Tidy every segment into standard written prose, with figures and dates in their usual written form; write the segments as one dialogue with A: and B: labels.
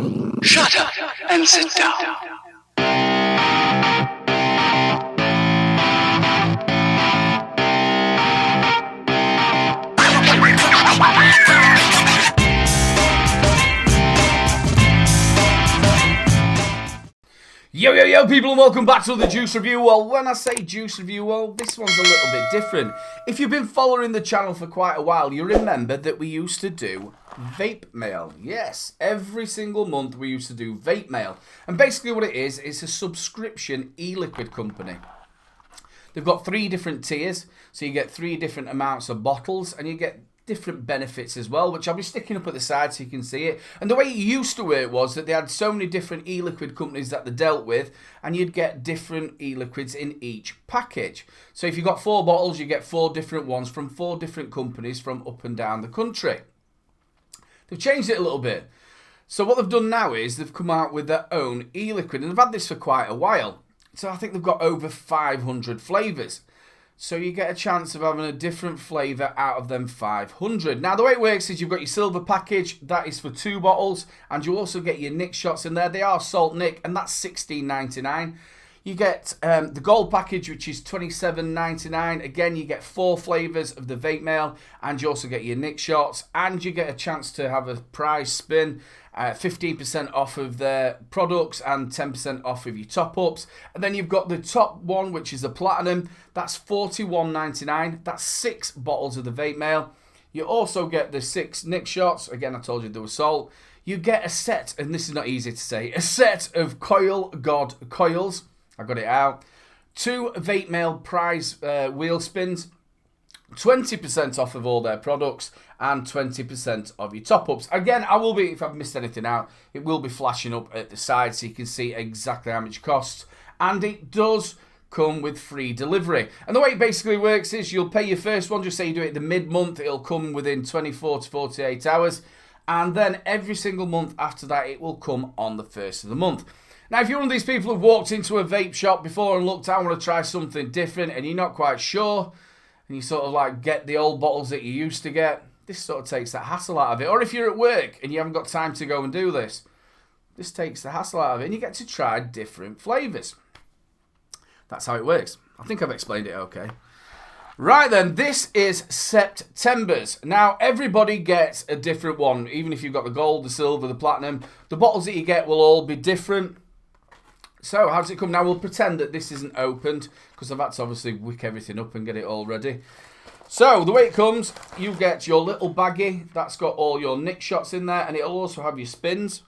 A: Shut up and sit down.
B: Yo people, and welcome back to the Juice Review. Well, when I say Juice Review, well, this one's a little bit different. If you've been following the channel for quite a while, you remember that we used to do vape mail. Yes, every single month we used to do vape mail. And basically what it is, it's a subscription e-liquid company. They've got 3 different tiers, so you get 3 different amounts of bottles, and you get different benefits as well, which I'll be sticking up at the side so you can see it. And the way it used to work was that they had so many different e-liquid companies that they dealt with, and you'd get different e-liquids in each package. So if you got 4 bottles, you get 4 different ones from 4 different companies from up and down the country. They've changed it a little bit. So what they've done now is they've come out with their own e-liquid, and they've had this for quite a while. So I think they've got over 500 flavours. So you get a chance of having a different flavour out of them 500. Now the way it works is you've got your silver package, that is for 2 bottles, and you also get your Nic Shots in there. They are Salt Nic, and that's $16.99. You get the gold package, which is $27.99. Again, you get 4 flavours of the vape mail, and you also get your Nic Shots, and you get a chance to have a prize spin, 15% off of their products and 10% off of your top-ups. And then you've got the top one, which is the platinum. That's $41.99. That's 6 bottles of the vape mail. You also get the 6 Nic Shots. Again, I told you there was salt. You get a set, and this is not easy to say, a set of Coil God coils. I got it out. 2 vape mail prize wheel spins. 20% off of all their products and 20% of your top-ups. Again, I will be, if I've missed anything out, it will be flashing up at the side so you can see exactly how much it costs. And it does come with free delivery. And the way it basically works is you'll pay your first one, just say you do it the mid-month, it'll come within 24 to 48 hours. And then every single month after that, it will come on the 1st of the month. Now, if you're one of these people who've walked into a vape shop before and looked, I want to try something different, and you're not quite sure, and you sort of like get the old bottles that you used to get, this sort of takes that hassle out of it. Or if you're at work and you haven't got time to go and do this, this takes the hassle out of it, and you get to try different flavours. That's how it works. I think I've explained it okay. Right then, this is September's. Now, everybody gets a different one, even if you've got the gold, the silver, the platinum. The bottles that you get will all be different. So, how does it come? Now, we'll pretend that this isn't opened, because I've had to obviously wick everything up and get it all ready. So, the way it comes, you get your little baggie. That's got all your Nic Shots in there, and it'll also have your spins.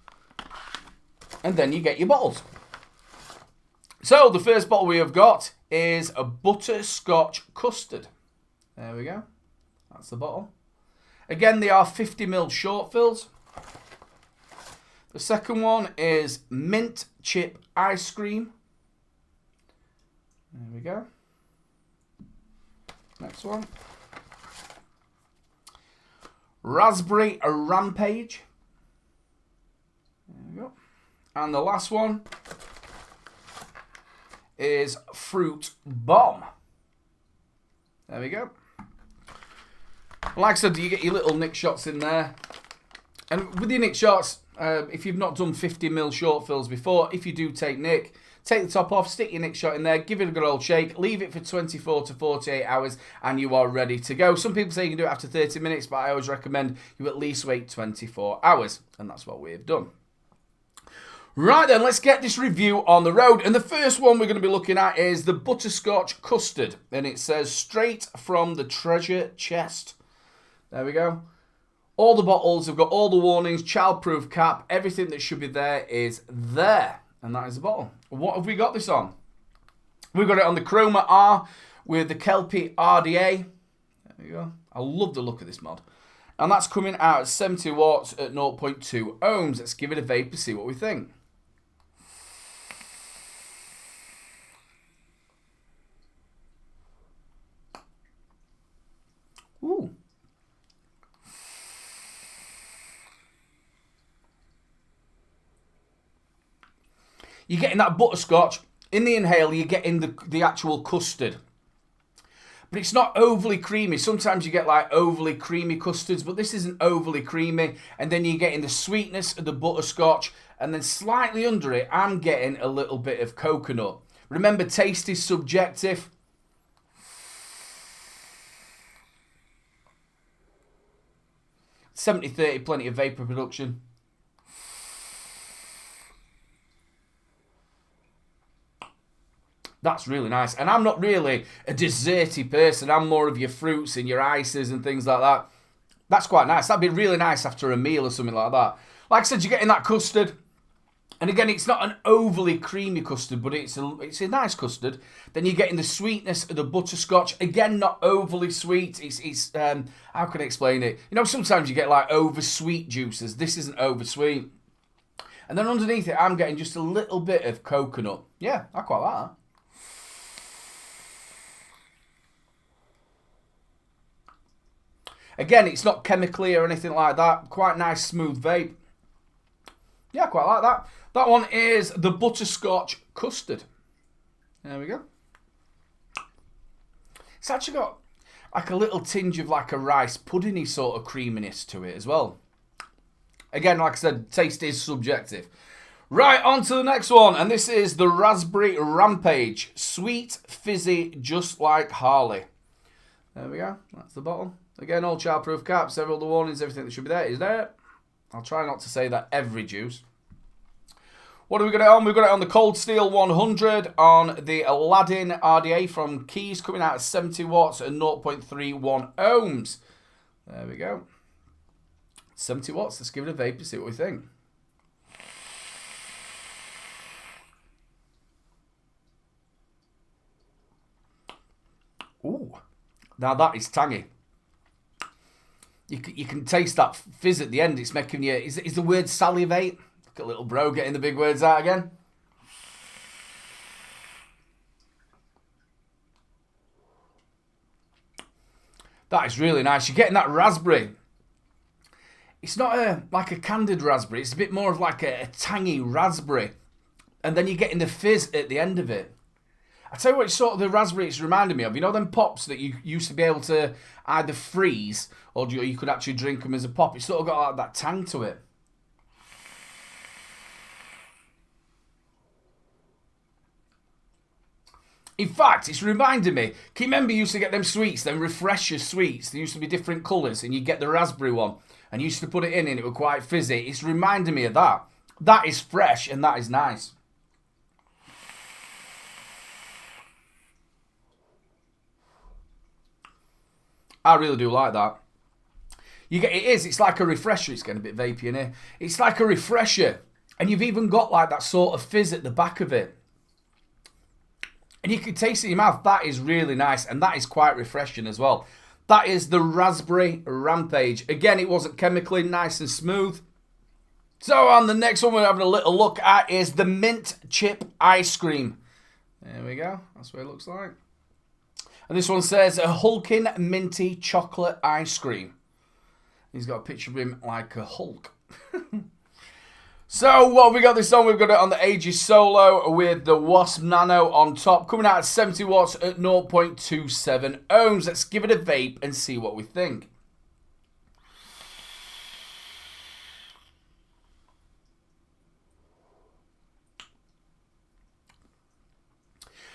B: And then you get your bottles. So, the first bottle we have got is a butterscotch custard. There we go. That's the bottle. Again, they are 50ml short fills. The second one is mint chip ice cream. There we go. Next one. Raspberry Rampage. There we go. And the last one is Fruit Bomb. There we go. Like I said, you get your little Nic Shots in there. And with your Nic Shots, if you've not done 50ml short fills before, if you do take Nic, take the top off, stick your Nic Shot in there, give it a good old shake, leave it for 24 to 48 hours, and you are ready to go. Some people say you can do it after 30 minutes, but I always recommend you at least wait 24 hours, and that's what we've done. Right then, let's get this review on the road. And the first one we're going to be looking at is the butterscotch custard. And it says, straight from the treasure chest. There we go. All the bottles have got all the warnings, childproof cap, everything that should be there is there. And that is the bottle. What have we got this on? We've got it on the Chroma R with the Kelpie RDA. There we go. I love the look of this mod. And that's coming out at 70 watts at 0.2 ohms. Let's give it a vape and see what we think. Ooh. You're getting that butterscotch. In the inhale, you're getting the actual custard. but it's not overly creamy. Sometimes you get like overly creamy custards, but this isn't overly creamy. And then you're getting the sweetness of the butterscotch, and then slightly under it, I'm getting a little bit of coconut. Remember, taste is subjective. (70-30), plenty of vapor production. That's really nice. And I'm not really a desserty person. I'm more of your fruits and your ices and things like that. That's quite nice. That'd be really nice after a meal or something like that. Like I said, you're getting that custard. And again, it's not an overly creamy custard, but it's a nice custard. Then you're getting the sweetness of the butterscotch. Again, not overly sweet. It's how can I explain it? You know, sometimes you get like over sweet juices. This isn't over sweet. And then underneath it, I'm getting just a little bit of coconut. Yeah, I quite like that. Again, it's not chemically or anything like that. Quite nice, smooth vape. Yeah, I quite like that. That one is the butterscotch custard. There we go. It's actually got like a little tinge of like a rice pudding-y sort of creaminess to it as well. Again, like I said, taste is subjective. Right, on to the next one. And this is the Raspberry Rampage. Sweet, fizzy, just like Harley. There we go. That's the bottle. Again, all childproof caps, several of the warnings, everything that should be there is there. I'll try not to say that every juice. What have we got it on? We've got it on the Cold Steel 100, on the Aladdin RDA from Keys, coming out at 70 watts and 0.31 ohms. There we go. 70 watts. Let's give it a vape and see what we think. Ooh. Now that is tangy. You can taste that fizz at the end. It's making you... Is the word salivate? Look at little bro getting the big words out again. That is really nice. You're getting that raspberry. It's not like a candied raspberry. It's a bit more of like a tangy raspberry. And then you're getting the fizz at the end of it. I tell you what, it's sort of the raspberry it's reminding me of. You know them pops that you used to be able to either freeze or you could actually drink them as a pop? It's sort of got like that tang to it. In fact, it's reminding me, can you remember you used to get them sweets, them refresher sweets? They used to be different colours and you get the raspberry one and you used to put it in and it was quite fizzy. It's reminding me of that. That is fresh and that is nice. I really do like that. It's like a refresher. It's getting a bit vapey in here. It's like a refresher. And you've even got like that sort of fizz at the back of it. And you can taste it in your mouth. That is really nice. And that is quite refreshing as well. That is the Raspberry Rampage. Again, it wasn't chemically, nice and smooth. So on the next one we're having a little look at is the Mint Chip Ice Cream. There we go. That's what it looks like. And this one says a hulking minty chocolate ice cream. He's got a picture of him like a Hulk. So what have we got this on? We've got it on the Aegis Solo with the Wasp Nano on top. Coming out at 70 watts at 0.27 ohms. Let's give it a vape and see what we think.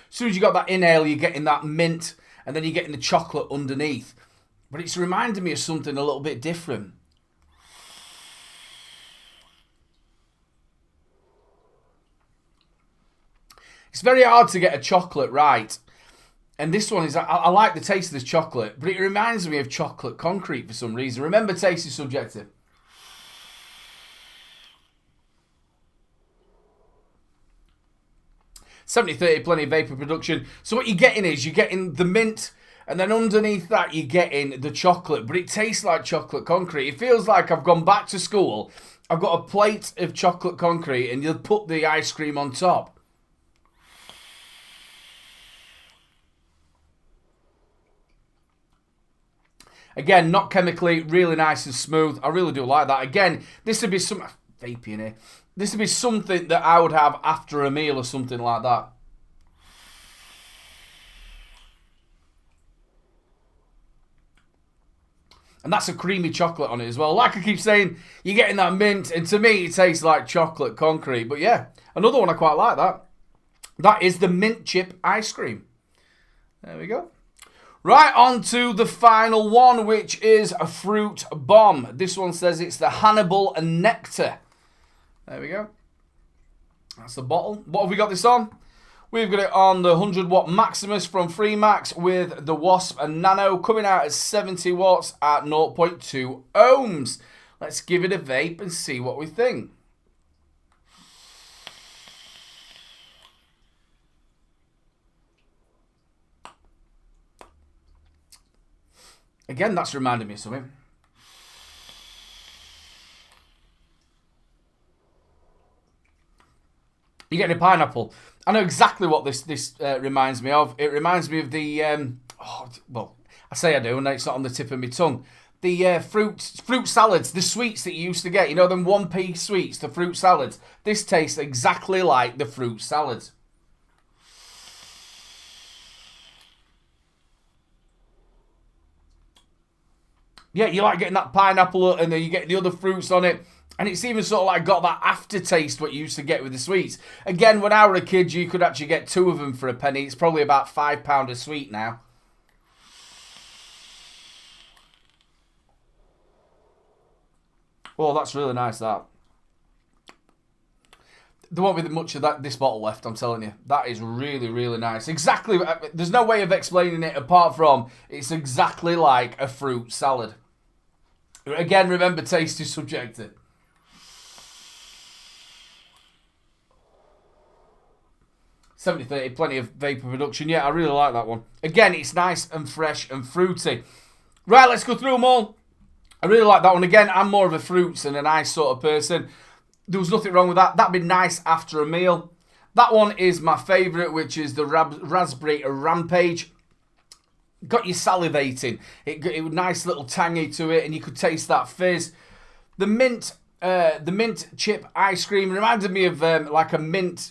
B: As soon as you got that inhale, you're getting that mint. And then you're getting the chocolate underneath. But it's reminding me of something a little bit different. It's very hard to get a chocolate right. And this one is, I like the taste of this chocolate, but it reminds me of chocolate concrete for some reason. Remember, taste is subjective. (70-30), plenty of vapor production. So what you're getting is you're getting the mint, and then underneath that you're getting the chocolate. But it tastes like chocolate concrete. It feels like I've gone back to school. I've got a plate of chocolate concrete, and you'll put the ice cream on top. Again, not chemically, really nice and smooth. I really do like that. Again, this would be some vapey in here. This would be something that I would have after a meal or something like that. And that's a creamy chocolate on it as well. Like I keep saying, you're getting that mint, and to me, it tastes like chocolate concrete. But yeah, another one I quite like that. That is the mint chip ice cream. There we go. Right, on to the final one, which is a fruit bomb. This one says it's the Hannibal and Nectar. There we go. That's the bottle. What have we got this on? We've got it on the 100 watt Maximus from Freemax with the Wasp and Nano coming out at 70 watts at 0.2 ohms. Let's give it a vape and see what we think. Again, that's reminding me of something. You're getting a pineapple. I know exactly what this reminds me of. It reminds me of the, well, I say I do, and it's not on the tip of my tongue. The fruit salads, the sweets that you used to get. You know, them 1p sweets, the fruit salads. This tastes exactly like the fruit salads. Yeah, you like getting that pineapple and then you get the other fruits on it. And it's even sort of like got that aftertaste what you used to get with the sweets. Again, when I was a kid, you could actually get 2 of them for a penny. It's probably about £5 a sweet now. Oh, that's really nice, that. There won't be much of this bottle left, I'm telling you. That is really, really nice. Exactly, there's no way of explaining it apart from it's exactly like a fruit salad. Again, remember, taste is subjective. $70-30, plenty of vapor production. Yeah, I really like that one. Again, it's nice and fresh and fruity. Right, let's go through them all. I really like that one. Again, I'm more of a fruits and an ice sort of person. There was nothing wrong with that. That'd be nice after a meal. That one is my favourite, which is the Raspberry Rampage. Got you salivating. It was nice little tangy to it, and you could taste that fizz. The mint chip ice cream reminded me of like a mint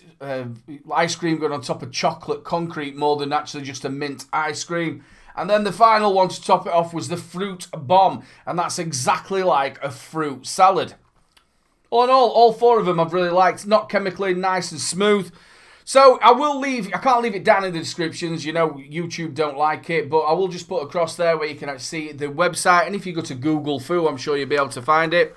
B: ice cream going on top of chocolate concrete more than actually just a mint ice cream. And then the final one to top it off was the fruit bomb, and that's exactly like a fruit salad. All in all 4 of them I've really liked. Not chemically, nice and smooth. So I can't leave it down in the descriptions. You know, YouTube don't like it, but I will just put across there where you can actually see the website. And if you go to Google Foo, I'm sure you'll be able to find it.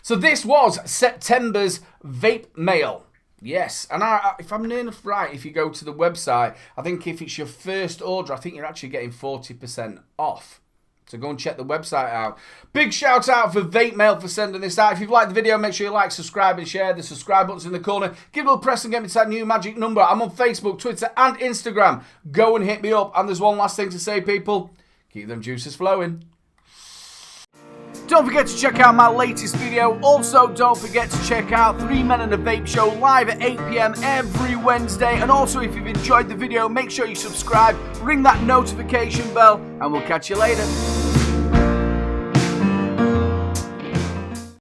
B: So this was September's Vape Mail. Yes, and if I'm near enough right, if you go to the website, I think if it's your first order, I think you're actually getting 40% off. So go and check the website out. Big shout out for Vape Mail for sending this out. If you've liked the video, make sure you like, subscribe and share. The subscribe button's in the corner. Give it a little press and get me to that new magic number. I'm on Facebook, Twitter and Instagram. Go and hit me up. And there's one last thing to say, people. Keep them juices flowing. Don't forget to check out my latest video. Also, don't forget to check out 3 Men and a Vape Show live at 8 PM every Wednesday. And also, if you've enjoyed the video, make sure you subscribe, ring that notification bell, and we'll catch you later.